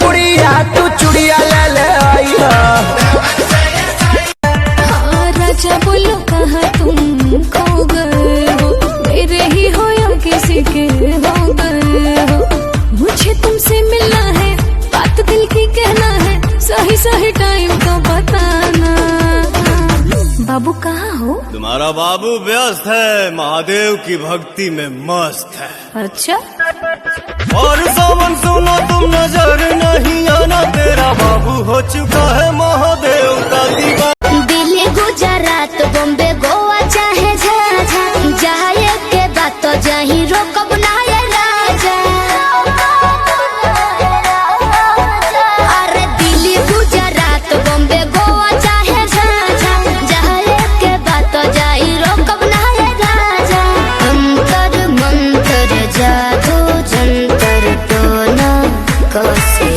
पुड़िया तू चुड़िया ले ले आई राजा बोलो कहाँ तुम खो गए हो, मेरे ही हो या किसी के हो गए हो। मुझे तुमसे मिलना है, बात दिल की कहना है, सही सही टाइम तो बताना। बाबू कहाँ हो? तुम्हारा बाबू व्यस्त है, महादेव की भक्ति में मस्त है। अच्छा। और सावन सुनो तुम नजर नहीं आना, तेरा बाबू हो चुका है महादेव का दीवाना। दिल्ली गुजरात बॉम्बे गोवा चाहे जहाँ जाए के बात तो जहीं रोकब ना ये राजा। अरे दिल्ली गुजरात बॉम्बे गोवा चाहे जहाँ जाए के बात तो जहीं रोकब ना ये राजा। अंतर मंतर जादू जंतर टोना कैसे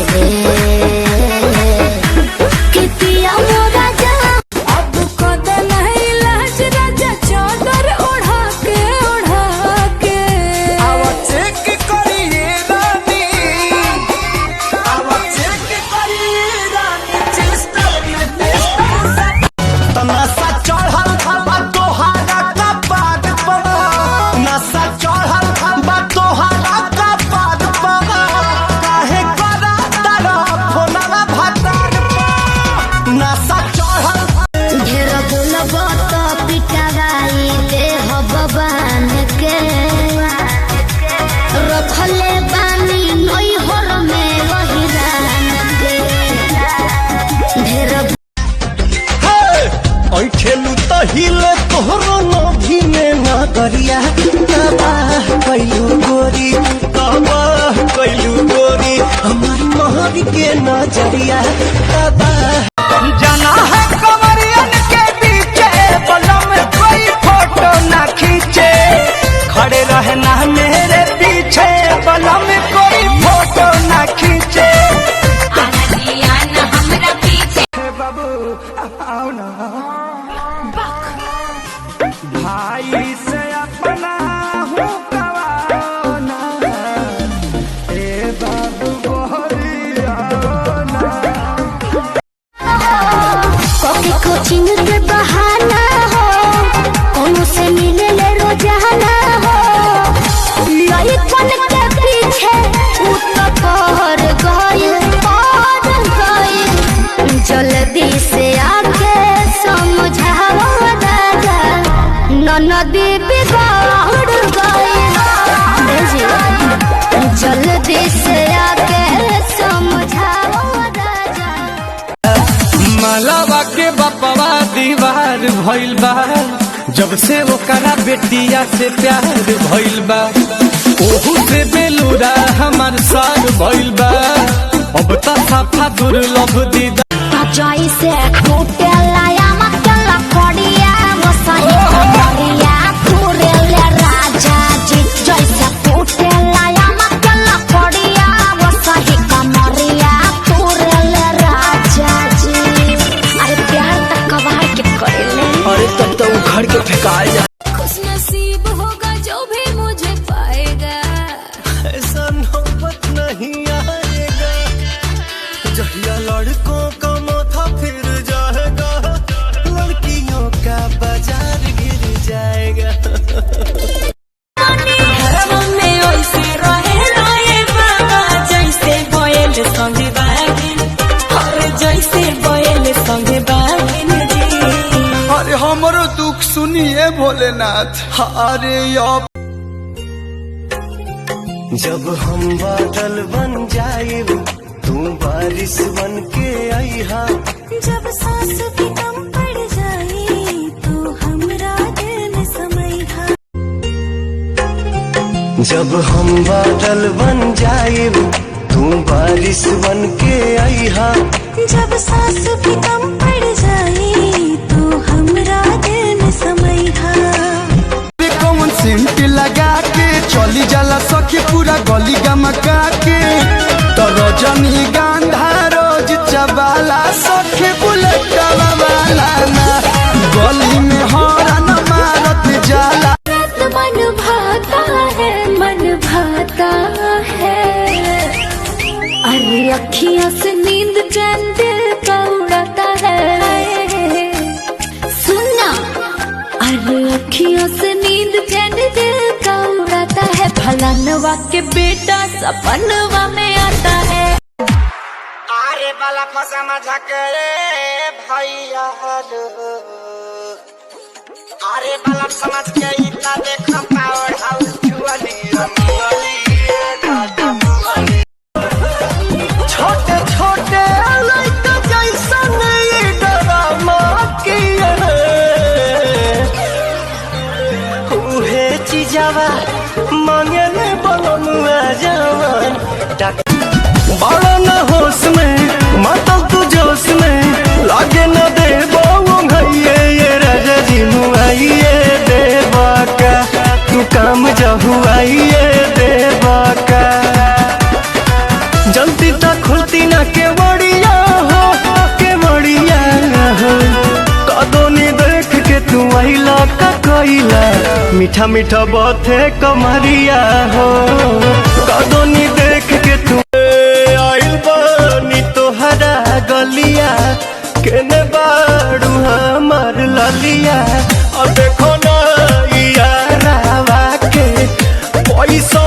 खेलू तो हिले तोहरो नभी में ना करिया। तबाह कैलू गोरी, तबाह कैलू गोरी, हमारी महरी के नजरिया तबाह। जाना है कमरियन के पीछे, बलम कोई फोटो ना खींचे, खड़े रहना मेरे पीछे, बलम कोई फोटो ना खींचे। आओ ना भाई से अपना हूँ कवाना, ए बाबू बोलिया ना। कॉफी कोचिंग के बहाना हो, कोनो से मिले ले रोजाना हो, यही कौन के पीछे उतर गए जल्दी से आके समझाओ दादा, नदी बिगड़ गई। जल्दी से आके समझाओ दादा। मलावा के बपवा दीवार भइल बा, जब से वो करा बेटिया से प्यार भइल बा, ओहू से बेलूरा हमार सार भइल बा, अब त साफा दुर्लभ दीदा। जैसे टूटे लाया मतला पड़िया वो सही कमरिया पूरे ले राजा जी। जैसे टूटे लाया मतला पड़िया वो सही कमरिया पूरे ले राजा जी। अरे प्यार तक कबाड़ के करे ले। अरे तब तो उखड़ के फेंका जा। खुश नसीब होगा जो भी मुझे पाएगा, ऐसा नौबत नहीं आएगा, जहिया लड़कों का माथा फिर जाएगा, लड़कियों का बाजार गिर जाएगा। अरे हमरो दुख सुनिए भोलेनाथ। अरे जब हम बादल बन जाए, तू बारिश बन के आईहा। जब सांस भी कम पड़ जाए तो हमरा दिल में समैहा। जब हम बादल बन जाए, तू बारिश बन के आईहा। जब सांस भी कम पड़ जाए तो हमरा दिल में समैहा। कौन सेंट लगा के चली जाला सखी पूरा गली गमका के, तो रजनी गांधा रोज चबाला सखी बुलेट वाला ना, गली में हॉर्न मारत जाला। मन भाता है, मन भाता है। अरे अखियों से नींद चैन दिल का उड़ाता है। सुनना, अरे अखियों से नींद चैन दिल का उड़ाता है। फलानवा के बेटा सपनवा में आता है। अरे बाला फसा मजाके भैया लो, अरे बाला समझ के इतना देखा पावर हाउस जुआली रंगोली छोटे छोटे लड़का जैसा नहीं डरामा किए उहे चीजावा मांगे ने बनमुआ जवान बड़ा न होश में मातल तू जोश में लागे न दे बाबू भैये ये राजा जी मुआइए देवा का तू काम जहुआइए देवा का जल्दी तक खुलती ना के बड़िया हो कदोनी देख के तू आइला का कोइला मीठा मीठा बाते कमरिया हो कदोनी देख के तू आइल बानी तोहरा गलिया केने बाड़ू हमार ललिया और देखो ना यारावा के पैसा